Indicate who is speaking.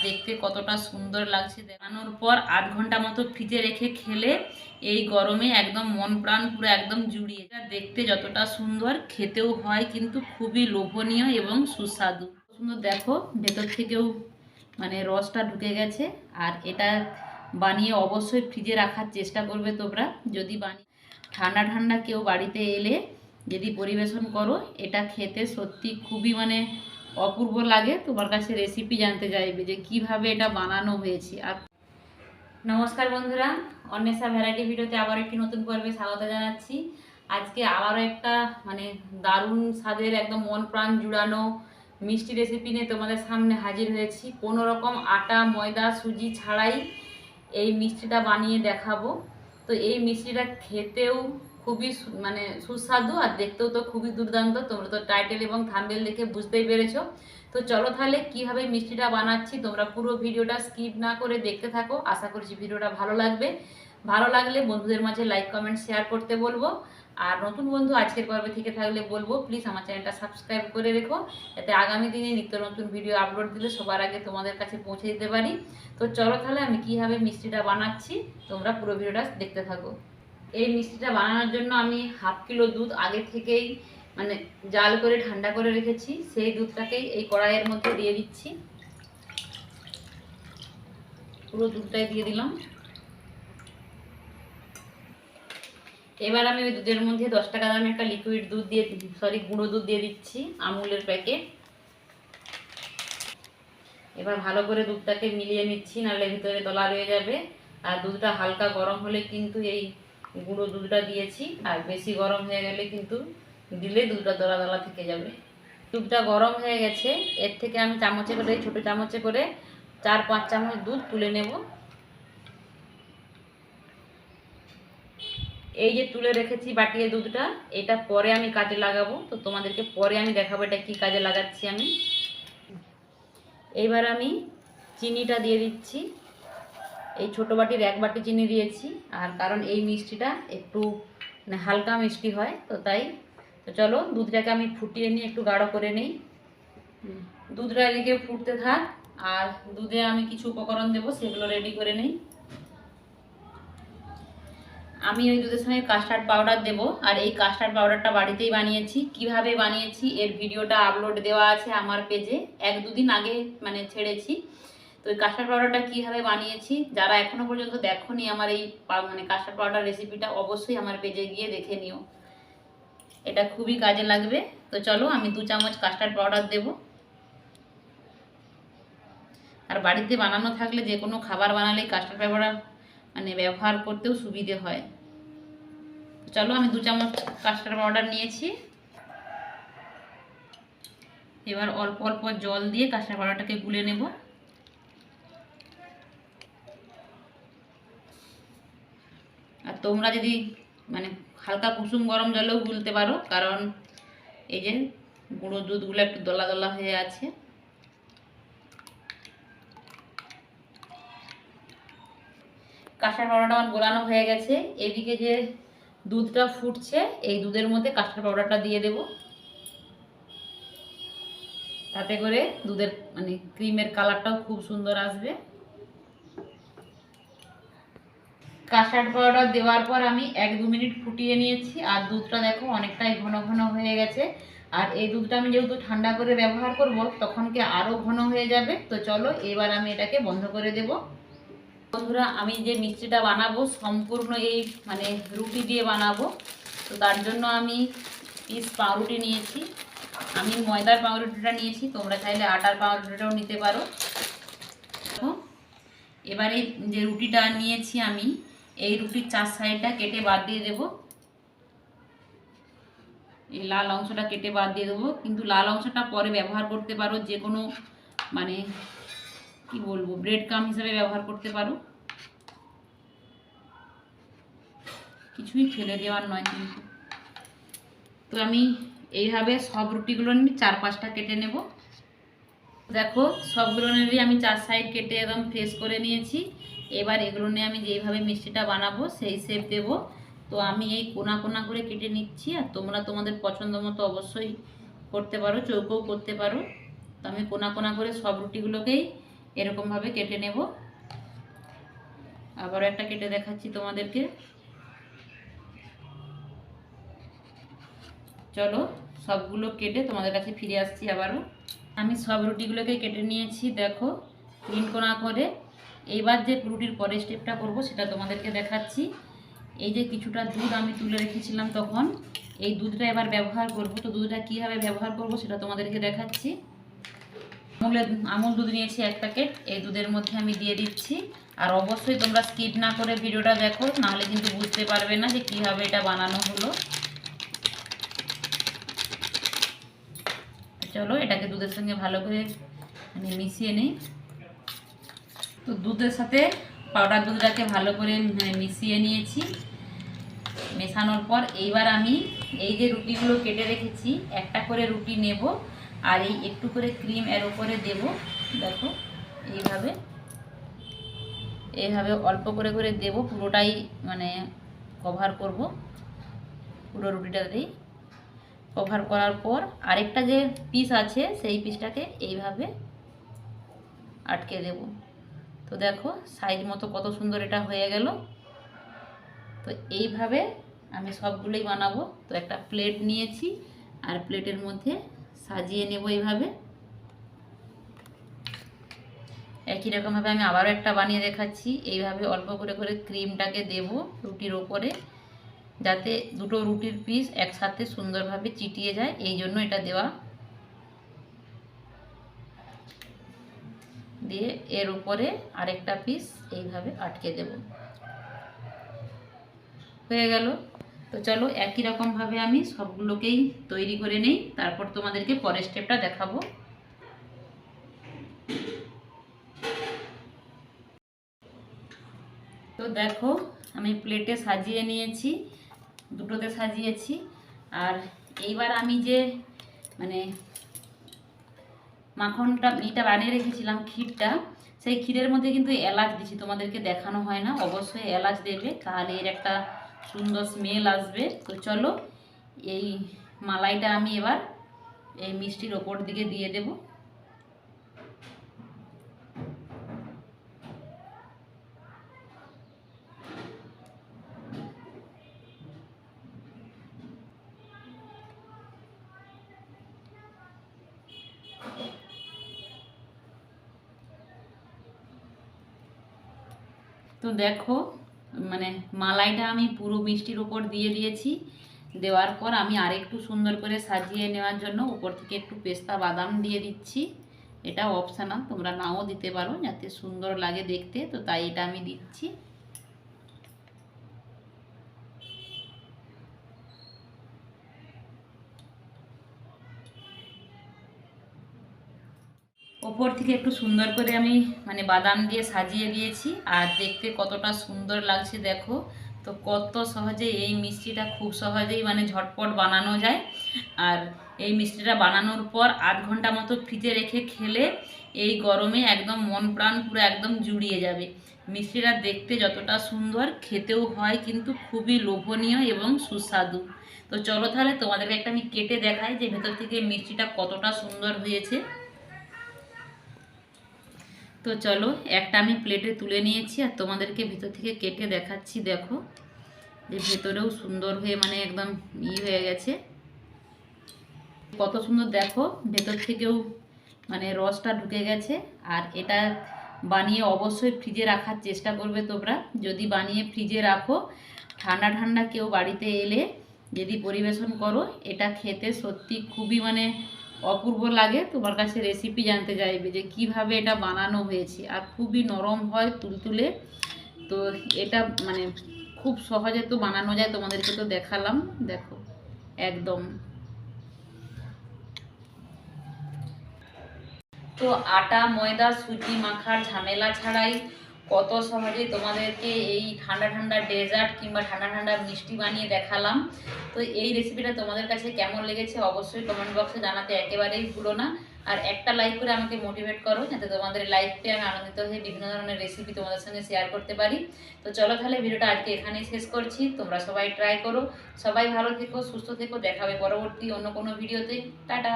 Speaker 1: দেখতে কতটা সুন্দর লাগছে। দেখানোর পর 8 ঘন্টা মতো ফ্রিজে রেখে খেলে এই গরমে একদম মন প্রাণ পুরো একদম জুড়িয়ে যায়। দেখতে যতটা সুন্দর খেতেও হয় কিন্তু খুবই লোভনীয় এবং সুস্বাদু। সুন্দর দেখো, ভেতর থেকেও মানে রসটা ঢুকে গেছে। আর এটা বানিয়ে অবশ্যই ফ্রিজে রাখার চেষ্টা করবে তোমরা। যদি বানিয়ে ঠান্ডা ঠান্ডা কেউ বাড়িতে এলে যদি পরিবেশন করো, এটা খেতে সত্যি খুবই মানে অপূর্ব লাগে। তোমার কাছে রেসিপি জানতে চাইবে যে কিভাবে এটা বানানো হয়েছে। আর নমস্কার বন্ধুরা, অন্বেষা ভ্যারাইটি ভিডিওতে আবার একটি নতুন পর্বে স্বাগত জানাচ্ছি। আজকে আবারও একটা মানে দারুণ স্বাদের একদম মন প্রাণ জুড়ানো মিষ্টি রেসিপি নিয়ে তোমাদের সামনে হাজির হয়েছি। কোনো রকম আটা ময়দা সুজি ছাড়াই এই মিষ্টিটা বানিয়ে দেখাবো। তো এই মিষ্টিটা খেতেও খুবই মানে সুস্বাদু আর দেখতেও তো খুবই দুর্দান্ত। তোমরা তো টাইটেল এবং থাম্বনেল দেখে বুঝতেই পেরেছো। তো চলো তাহলে কিভাবে মিষ্টিটা বানাচ্ছি তোমরা পুরো ভিডিওটা স্কিপ না করে দেখতে থাকো। আশা করছি ভিডিওটা ভালো লাগবে। ভালো লাগলে বন্ধুদের মাঝে লাইক কমেন্ট শেয়ার করতে বলবো। আর নতুন বন্ধু আজকের পর্বে থেকে থাকলে বলবো প্লিজ আমার চ্যানেলটা সাবস্ক্রাইব করে রেখো, যাতে আগামী দিনে নিত্য নতুন ভিডিও আপলোড দিলে সবার আগে তোমাদের কাছে পৌঁছে দিতে পারি। তো চলো তাহলে আমি কিভাবে মিষ্টিটা বানাচ্ছি তোমরা পুরো ভিডিওটা দেখতে থাকো। এই মিষ্টিটা বানানোর জন্য আমি 1/2 কিলো দুধ আগে থেকেই মানে জাল করে ঠান্ডা করে রেখেছি। সেই দুধটাকেই এই কড়াইয়ের মধ্যে দিয়ে দিচ্ছি। পুরো দুধটাই দিয়ে দিলাম। এবার আমি ওই দুধের মধ্যে 10 টাকা দামের একটা লিকুইড দুধ দিয়ে গুঁড়ো দুধ দিয়ে দিচ্ছি, আমুলের প্যাকেট। এবার ভালো করে দুধটাকে মিলিয়ে নিচ্ছি, নাহলে ভিতরে দলা রয়ে যাবে। আর দুধটা হালকা গরম হলে কিন্তু এই গুঁড়ো দুধটা দিয়েছি, আর বেশি গরম হয়ে গেলে কিন্তু দিলে দুধটা দলা দলা থেকে যাবে। দুধটা গরম হয়ে গেছে, এর থেকে আমি চামচে করে ছোটো চামচে করে 4-5 চামচ দুধ তুলে নেব। এই যে তুলে রেখেছি বাটিয়ে দুধটা, এটা পরে আমি কাজে লাগাবো। তো তোমাদেরকে পরে আমি দেখাবো এটা কি কাজে লাগাচ্ছি আমি। এইবার আমি চিনিটা দিয়ে দিচ্ছি। এই ছোটো বাটির 1 বাটি চিনি দিয়েছি। আর কারণ এই মিষ্টিটা একটু মানে হালকা মিষ্টি হয় তো তাই। তো চলো দুধটাকে আমি ফুটিয়ে নিয়ে একটু গাঢ় করে নিই। দুধটা এদিকে ফুটতে থাক, আর দুধে আমি কিছু উপকরণ দেবো, সেগুলো রেডি করে নিই। আমি ওই দুধের সঙ্গে কাস্টার্ড পাউডার দেব। আর এই কাস্টার্ড পাউডারটা বাড়িতেই বানিয়েছি। কিভাবে বানিয়েছি এর ভিডিওটা আপলোড দেওয়া আছে আমার পেজে, 1-2 দিন আগে মানে ছেড়েছি। তো এই কাস্টার্ড পাউডারটা কীভাবে বানিয়েছি যারা এখনও পর্যন্ত দেখোনি আমার এই মানে কাস্টার্ড পাউডার রেসিপিটা, অবশ্যই আমার পেজে গিয়ে দেখে নিও, এটা খুবই কাজে লাগবে। তো চলো আমি 2 চামচ কাস্টার্ড পাউডার দেব। আর বাড়িতে বানানো থাকলে যে কোনো খাবার বানালেই কাস্টার্ড পাউডার মানে ব্যবহার করতেও সুবিধে হয়। চলো আমি 2 চামচ কাস্টার্ড পাউডার নিয়েছি। এবার অল্প অল্প জল দিয়ে কাস্টার্ড পাউডারটাকে গুলে নেব। আর তোমরা যদি মানে হালকা কুসুম গরম জলেও গুলতে পারো, কারণ এই যে গুঁড়ো দুধগুলো একটু দলা দলা হয়ে আছে। কাস্টার্ড পাউডারটা আমার গোলানো হয়ে গেছে। এদিকে যে দুধটা ফুটছে, এই দুধের মধ্যে কাস্টার্ড পাউডারটা দিয়ে দেব। তাতে করে দুধের মানে ক্রিমের কালারটাও খুব সুন্দর আসবে। কাস্টার্ড পাউডার দেওয়ার পর আমি 1-2 মিনিট ফুটিয়ে নিয়েছি। আর দুধটা দেখো অনেকটাই ঘন ঘন হয়ে গেছে। আর এই দুধটা আমি যেহেতু ঠান্ডা করে ব্যবহার করব, তখনকে আরও ঘন হয়ে যাবে। তো চলো এবার আমি এটাকে বন্ধ করে দেব। বন্ধুরা, আমি যে মিষ্টিটা বানাবো সম্পূর্ণ এই মানে রুটি দিয়ে বানাবো। তো তার জন্য আমি পিস পাউরুটি নিয়েছি। আমি ময়দার পাউরুটিটা নিয়েছি, তোমরা চাইলে আটার পাউরুটিটাও নিতে পারো। এবারে যে রুটিটা নিয়েছি আমি, এই রুটির 4 সাইডটা কেটে বাদ দিয়ে দেব। এই লাল অংশটা কেটে বাদ দিয়ে দেবো, কিন্তু লাল অংশটা পরে ব্যবহার করতে পারো, যে কোনো মানে কি বলবো ব্রেড ক্রাম্ব হিসেবে ব্যবহার করতে পারো, কিছুই ফেলে দেওয়ার নয় কিন্তু। তো আমি এইভাবে সব রুটিগুলো নিয়ে 4-5টা কেটে নেব। দেখো সবগুলো নিয়ে আমি 4 সাইড কেটে একদম ফ্রেশ করে নিয়েছি। এবার এগুলো নিয়ে আমি যেইভাবে মিষ্টিটা বানাবো সেই শেপ দেব। তো আমি এই কোনা কোনা করে কেটে নিচ্ছি। আর তোমরা তোমাদের পছন্দ মতো অবশ্যই করতে পারো, চৌকোও করতে পারো। তো আমি কোনা কোনা করে সব রুটিগুলোকেই এরকমভাবে কেটে নেব। আবারও একটা কেটে দেখাচ্ছি তোমাদেরকে। চলো সবগুলো কেটে তোমাদের কাছে ফিরে আসছি আবারও। আমি সব রুটিগুলোকে কেটে নিয়েছি, দেখো 3 কোনা করে। এইবার যে রুটির পরের স্টেপটা করব সেটা তোমাদেরকে দেখাচ্ছি। এই যে কিছুটা দুধ আমি তুলে রেখেছিলাম তখন, এই দুধটা এবার ব্যবহার করব। তো দুধটা কীভাবে ব্যবহার করব সেটা তোমাদেরকে দেখাচ্ছি। আমুল দুধ নিয়েছি 1 প্যাকেট, এই দুধের মধ্যে আমি দিয়ে দিচ্ছি। আর অবশ্যই তোমরা স্কিপ না করে ভিডিওটা দেখো, নাহলে কিন্তু বুঝতে পারবে না যে কীভাবে এটা বানানো হলো। চলো এটাকে দুধের সঙ্গে ভালো করে মিশিয়ে নিই। তো দুধের সাথে পাউডার দুধটাকে ভালো করে মিশিয়ে নিয়েছি। মেশানোর পর এইবার আমি এই যে রুটিগুলো কেটে রেখেছি, একটা করে রুটি নেব আর এই একটু করে ক্রিম এর উপরে দেব। দেখো এইভাবে এইভাবে অল্প করে করে দেব, পুরোটাই মানে কভার করব, পুরো রুটিটাতেই কভার করার পর আরেকটা যে পিস আছে সেই পিসটাকে এইভাবে আটকে দেব। তো দেখো সাইজ মতো কত সুন্দর এটা হয়ে গেল। তো এইভাবে আমি সবগুলোই বানাবো। তো একটা প্লেট নিয়েছি আর প্লেটের মধ্যে সাজিয়ে নেব এইভাবে। একই রকমভাবে আমি আবারও একটা বানিয়ে দেখাচ্ছি। এইভাবে অল্প করে করে ক্রিমটাকে দেব রুটির ওপরে, যাতে দুটো রুটির পিস একসাথে সুন্দরভাবে চিটিয়ে যায়, এই জন্য এটা দেওয়া। দিয়ে এর উপরে আরেকটা পিস এইভাবে আটকে দেব। হয়ে গেল। তো চলো একই রকমভাবে আমি সবগুলোকেই তৈরি করে নেই, তারপর তোমাদেরকে পরের স্টেপটা দেখাবো। তো দেখো আমি প্লেটে সাজিয়ে নিয়েছি, দুটোতে সাজিয়েছি। আর এইবার আমি যে মানে মাখনটা বানিয়ে রেখেছিলাম ক্ষীরটা, সেই ক্ষীরের মধ্যে কিন্তু এলাচ দিচ্ছি, তোমাদেরকে দেখানো হয় না। অবশ্যই এলাচ দেবে, তাহলে এর একটা সুন্দর স্মেল আসবে। তো চলো এই মালাইটা আমি এবার এই মিষ্টির ওপর দিকে দিয়ে দেব। তো দেখো মানে মালাইটা আমি পুরো মিষ্টির উপর দিয়ে দিয়েছি। দেওয়ার পর আমি আরেকটু সুন্দর করে সাজিয়ে নেওয়ার জন্য উপর থেকে একটু পেস্তা বাদাম দিয়ে দিচ্ছি। এটা অপশনাল, তোমরা নাও দিতে পারো, যাতে সুন্দর লাগে দেখতে। তো তাই এটা আমি দিচ্ছি। ওপর থেকে একটু সুন্দর করে আমি মানে বাদাম দিয়ে সাজিয়ে দিয়েছি, আর দেখতে কতটা সুন্দর লাগছে দেখো। তো কত সহজে এই মিষ্টিটা খুব সহজেই মানে ঝটপট বানানো যায়। আর এই মিষ্টিটা বানানোর পর 8 ঘন্টা মতো ফ্রিজে রেখে খেলে এই গরমে একদম মন প্রাণ পুরো একদম জুড়িয়ে যাবে। মিষ্টিটা দেখতে যতটা সুন্দর, খেতেও হয় কিন্তু খুবই লোভনীয় এবং সুস্বাদু। তো চলো তাহলে তোমাদেরকে একটা আমি কেটে দেখাই যে ভেতর থেকে মিষ্টিটা কতটা সুন্দর হয়েছে। তো চলো একটা আমি প্লেটে তুলে নিয়েছি আর তোমাদেরকে ভেতর থেকে কেটে দেখাচ্ছি। দেখো যে ভেতরেও সুন্দর হয়ে মানে একদম হয়ে গেছে, কত সুন্দর। দেখো ভেতর থেকেও মানে রসটা ঢুকে গেছে। আর এটা বানিয়ে অবশ্যই ফ্রিজে রাখার চেষ্টা করবে তোমরা। যদি বানিয়ে ফ্রিজে রাখো, ঠান্ডা ঠান্ডা কেউ বাড়িতে এলে যদি পরিবেশন করো, এটা খেতে সত্যি খুবই মানে অপূর্ব লাগে। তোমার কাছে রেসিপি জানতে চাইবে যে কিভাবে এটা বানানো হয়েছে। আর খুবই নরম হয়, তুলতুলে। তো এটা মানে খুব সহজে তো বানানো যায়, তোমাদেরকে তো দেখালাম। দেখো একদম। তো আটা ময়দা সুজি মাখার ঝামেলা ছাড়াই কত সহজে তোমাদেরকে এই ঠান্ডা ঠান্ডা ডেজার্ট কিংবা ঠান্ডা ঠান্ডা মিষ্টি বানিয়ে দেখালাম। তো এই রেসিপিটা তোমাদের কাছে কেমন লেগেছে অবশ্যই কমেন্ট বক্সে জানাতে একেবারেই ভুলো না। আর একটা লাইক করে আমাকে মোটিভেট করো, যাতে তোমাদের লাইক পেয়ে আমি আনন্দিত হয়ে বিভিন্ন ধরনের রেসিপি তোমাদের সঙ্গে শেয়ার করতে পারি। তো চলো তাহলে ভিডিওটা আজকে এখানেই শেষ করছি। তোমরা সবাই ট্রাই করো, সবাই ভালো থেকো, সুস্থ থেকো। দেখাবে পরবর্তী অন্য কোনো ভিডিওতে। টাটা।